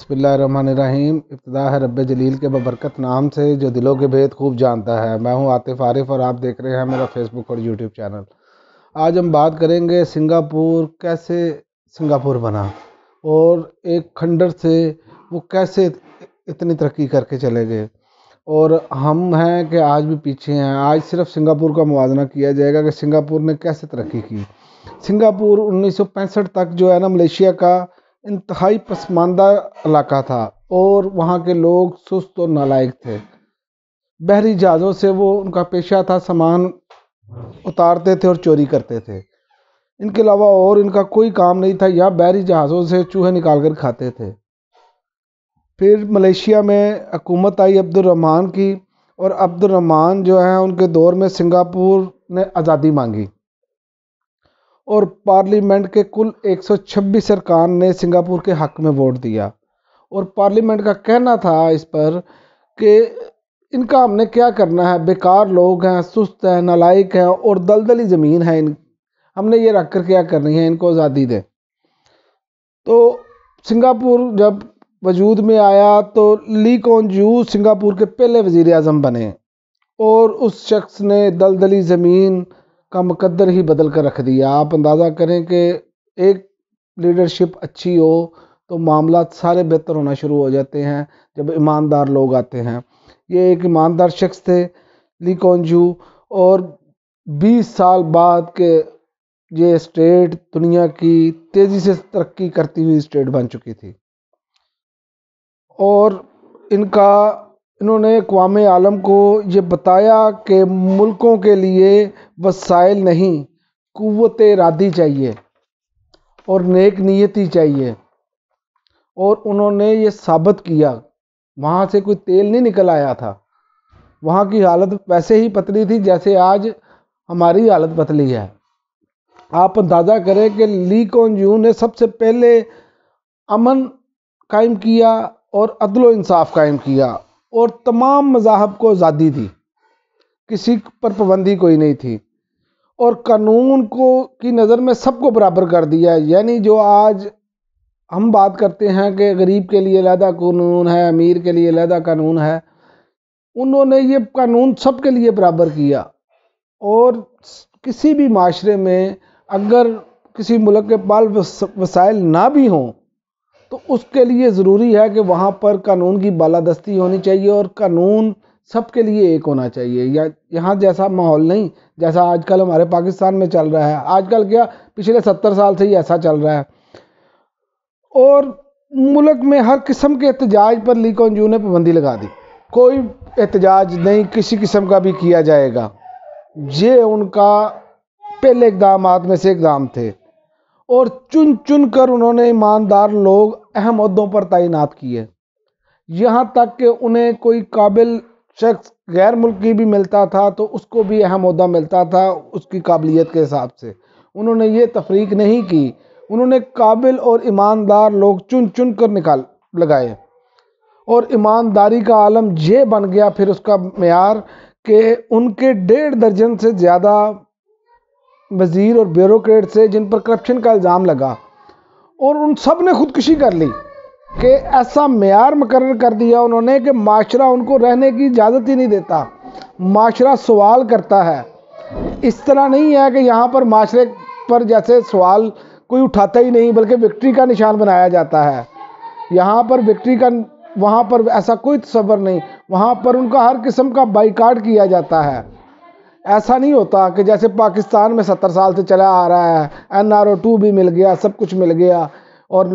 बिस्मिल्लाहिर्रहमानिर्रहीम। इब्तिदा है रब्बे जलील के बबरकत नाम से जो दिलों के भेद खूब जानता है। मैं हूं आतिफ आरिफ और आप देख रहे हैं मेरा फेसबुक और यूट्यूब चैनल। आज हम बात करेंगे सिंगापुर कैसे सिंगापुर बना और एक खंडर से वो कैसे इतनी तरक्की करके चले गए। और हम हैं कि आज भी पीछे हैं। आज सिर्फ सिंगापुर का मुआवजा किया जाएगा कि सिंगापुर ने कैसे तरक्की की। सिंगापुर 1965 तक जो है ना मलेशिया का इंतहाई पसमानदा इलाका था और वहाँ के लोग सुस्त और नालायक थे। बहरी जहाज़ों से वो उनका पेशा था, सामान उतारते थे और चोरी करते थे। इनके अलावा और इनका कोई काम नहीं था। या बहरी जहाज़ों से चूहे निकाल कर खाते थे। फिर मलेशिया में हुकूमत आई अब्दुर्रहमान की और अब्दुर्रहमान जो है उनके दौर में सिंगापुर ने आज़ादी मांगी और पार्लियामेंट के कुल 126 अरकान ने सिंगापुर के हक़ में वोट दिया। और पार्लियामेंट का कहना था इस पर कि इनका हमने क्या करना है, बेकार लोग हैं, सुस्त हैं, नालायक हैं और दलदली ज़मीन है, हमने ये रख कर क्या करनी है, इनको आज़ादी दें। तो सिंगापुर जब वजूद में आया तो ली कुआन यूं सिंगापुर के पहले वज़ीर आज़म बने और उस शख्स ने दलदली ज़मीन का मुकद्दर ही बदल कर रख दिया। आप अंदाज़ा करें कि एक लीडरशिप अच्छी हो तो मामला सारे बेहतर होना शुरू हो जाते हैं जब ईमानदार लोग आते हैं। ये एक ईमानदार शख्स थे ली कुआन यूं और 20 साल बाद के ये स्टेट दुनिया की तेज़ी से तरक्की करती हुई स्टेट बन चुकी थी। और इन्होंने अक़वाम आलम को ये बताया कि मुल्कों के लिए वसाइल नहीं, क़ुव्वत इरादी चाहिए और नेक नीयती चाहिए। और उन्होंने ये साबित किया। वहाँ से कोई तेल नहीं निकल आया था। वहाँ की हालत वैसे ही पतली थी जैसे आज हमारी हालत पतली है। आप अंदाज़ा करें कि ली कुआन यूं ने सबसे पहले अमन कायम किया और अदल इंसाफ कायम किया और तमाम मज़ाहब को आज़ादी दी, किसी पर पाबंदी कोई नहीं थी और कानून को की नज़र में सबको बराबर कर दिया। यानी जो आज हम बात करते हैं कि गरीब के लिए अलहदा कानून है, अमीर के लिए अलहदा कानून है, उन्होंने ये कानून सबके लिए बराबर किया। और किसी भी माशरे में अगर किसी मुल्क के पास वसाइल ना भी हों तो उसके लिए ज़रूरी है कि वहाँ पर कानून की बालादस्ती होनी चाहिए और कानून सबके लिए एक होना चाहिए। या यहाँ जैसा माहौल नहीं जैसा आजकल हमारे पाकिस्तान में चल रहा है। आजकल क्या, पिछले 70 साल से ही ऐसा चल रहा है। और मुल्क में हर किस्म के एहतजाज पर ली कुआन यूं ने पाबंदी लगा दी। कोई एहतजाज नहीं किसी किस्म का भी किया जाएगा। ये उनका पहले इक़दामात में से इक़दाम थे और चुन चुन कर उन्होंने ईमानदार लोग अहम ओहदों पर तैनात किए। यहाँ तक कि उन्हें कोई काबिल शख्स गैर मुल्की भी मिलता था तो उसको भी अहम ओहदा मिलता था उसकी काबिलियत के हिसाब से। उन्होंने ये तफरीक नहीं की। उन्होंने काबिल और ईमानदार लोग चुन चुन कर लगाए और ईमानदारी का आलम ये बन गया फिर उसका मेयार कि उनके 1.5 दर्जन से ज़्यादा वज़ीर और ब्यूरोक्रेट से जिन पर करप्शन का इल्ज़ाम लगा और उन सब ने खुदकुशी कर ली कि ऐसा मेयार मुकर्रर कर दिया उन्होंने कि माशरा उनको रहने की इजाज़त ही नहीं देता। माशरा सवाल करता है। इस तरह नहीं है कि यहाँ पर माशरे पर जैसे सवाल कोई उठाता ही नहीं बल्कि विक्ट्री का निशान बनाया जाता है। यहाँ पर विक्ट्री का, वहाँ पर ऐसा कोई तसव्वुर नहीं। वहाँ पर उनका हर किस्म का बाइकाट किया जाता है। ऐसा नहीं होता कि जैसे पाकिस्तान में 70 साल से चला आ रहा है, NRO 2 भी मिल गया, सब कुछ मिल गया और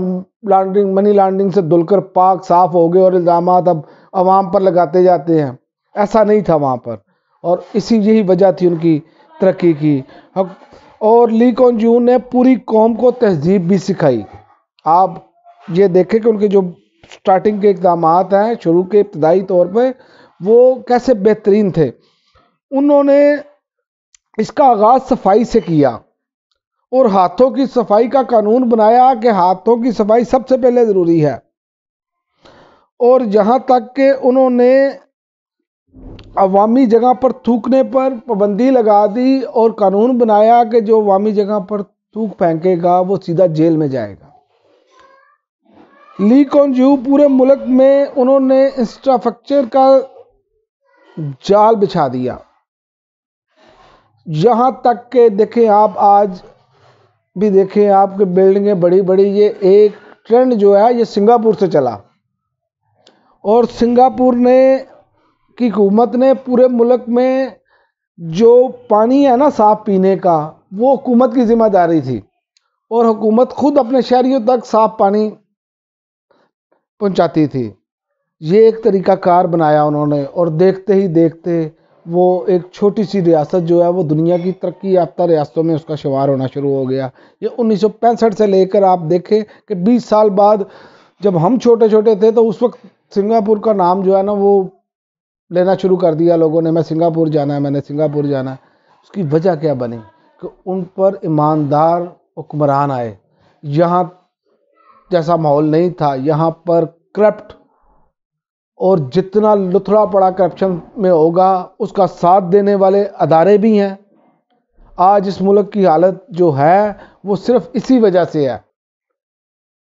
मनी लॉन्ड्रिंग से धुलकर पाक साफ़ हो गए और इल्ज़ामात अब आवाम पर लगाते जाते हैं। ऐसा नहीं था वहाँ पर और यही वजह थी उनकी तरक्की की। और ली कुआन यूं ने पूरी कौम को तहज़ीब भी सिखाई। आप ये देखें कि उनके जो स्टार्टिंग के इक़दामात हैं शुरू के इब्तदाई तौर पर वो कैसे बेहतरीन थे। उन्होंने इसका आगाज़ सफाई से किया और हाथों की सफाई का कानून बनाया कि हाथों की सफाई सबसे पहले ज़रूरी है। और यहाँ तक कि उन्होंने अवामी जगह पर थूकने पर पाबंदी लगा दी और कानून बनाया कि जो अवामी जगह पर थूक फेंकेगा वो सीधा जेल में जाएगा। لی کون یو پورے ملک میں انہوں نے انفراسٹرکچر کا جال بچھا دیا، یہاں تک کہ دیکھیں آپ آج بھی دیکھیں آپ کے بلڈنگیں بڑی بڑی، یہ ایک ٹرینڈ جو ہے یہ سنگاپور سے چلا، اور سنگاپور نے کی حکومت نے پورے ملک میں جو پانی ہے نا صاف پینے کا، وہ حکومت کی ذمہ داری تھی، اور حکومت خود اپنے شہریوں تک صاف پانی پہنچاتی تھی۔ یہ ایک طریقہ کار بنایا انہوں نے، اور دیکھتے ہی دیکھتے وہ ایک چھوٹی سی ریاست جو ہے وہ دنیا کی ترقی یافتہ ریاستوں میں اس کا شمار ہونا شروع ہو گیا۔ یہ 1965 سے لے کر آپ دیکھیں کہ 20 سال بعد جب ہم چھوٹے چھوٹے تھے تو اس وقت سنگاپور کا نام جو ہے نا وہ لینا شروع کر دیا لوگوں نے، میں سنگاپور جانا ہے، میں نے سنگاپور جانا ہے۔ اس کی وجہ کیا بنی کہ ان پر ایماندار حکمران آئے، یہاں جیسا ماحول نہیں تھا، یہاں پر کرپٹ اور جتنا لتھڑا پڑا کرپشن میں ہوگا اس کا ساتھ دینے والے ادارے بھی ہیں۔ آج اس ملک کی حالت جو ہے وہ صرف اسی وجہ سے ہے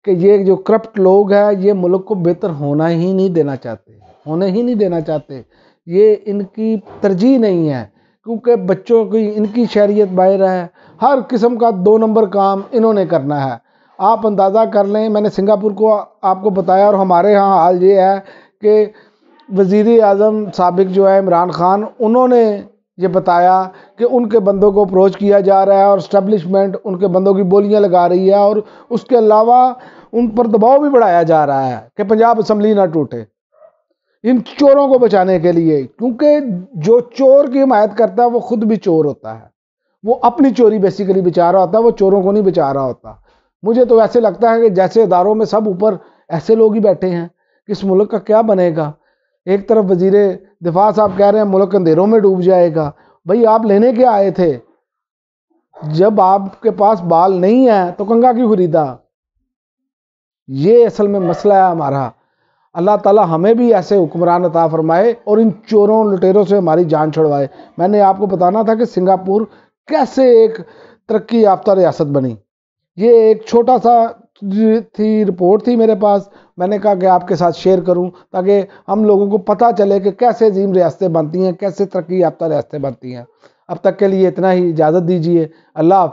کہ یہ جو کرپٹ لوگ ہیں یہ ملک کو بہتر ہونا ہی نہیں دینا چاہتے، ہونے ہی نہیں دینا چاہتے، یہ ان کی ترجیح نہیں ہے، کیونکہ بچوں کی ان کی شہریت باہر ہے، ہر قسم کا 2 نمبر کام انہوں نے کرنا ہے۔ آپ اندازہ کر لیں، میں نے سنگاپور کو آپ کو بتایا، اور ہمارے ہاں حال یہ ہے کہ وزیر اعظم سابق جو ہے عمران خان، انہوں نے یہ بتایا کہ ان کے بندوں کو اپروچ کیا جا رہا ہے اور اسٹیبلشمنٹ ان کے بندوں کی بولیاں لگا رہی ہے، اور اس کے علاوہ ان پر دباؤ بھی بڑھایا جا رہا ہے کہ پنجاب اسمبلی نہ ٹوٹے ان چوروں کو بچانے کے لیے، کیونکہ جو چور کی حمایت کرتا ہے وہ خود بھی چور ہوتا ہے، وہ اپنی چوری بیسیکلی بچا رہا ہوتا ہے، وہ چوروں کو نہیں بچا رہا ہوتا۔ مجھے تو ایسے لگتا ہے کہ جیسے اداروں میں سب اوپر ایسے لوگ ہی بیٹھے ہیں کہ اس ملک کا کیا بنے گا۔ ایک طرف وزیر دفاع صاحب کہہ رہے ہیں ملک اندھیروں میں ڈوب جائے گا، بھئی آپ لینے کیا آئے تھے؟ جب آپ کے پاس بال نہیں ہے تو کنگا کیوں خریدا؟ یہ اصل میں مسئلہ ہے ہمارا۔ اللہ تعالی ہمیں بھی ایسے حکمران عطا فرمائے اور ان چوروں لٹیروں سے ہماری جان چھڑوائے۔ میں نے آپ کو بتانا تھا کہ سنگاپور کیسے ایک ترقی یافتہ ریاست بنی۔ یہ ایک چھوٹا سا رپورٹ تھی میرے پاس، میں نے کہا کہ آپ کے ساتھ شیئر کروں تاکہ ہم لوگوں کو پتہ چلے کہ کیسے عظیم ریاستیں بنتی ہیں، کیسے ترقی یافتہ ریاستیں بنتی ہیں۔ اب تک کے لیے اتنا ہی، اجازت دیجیے، اللہ حافظ۔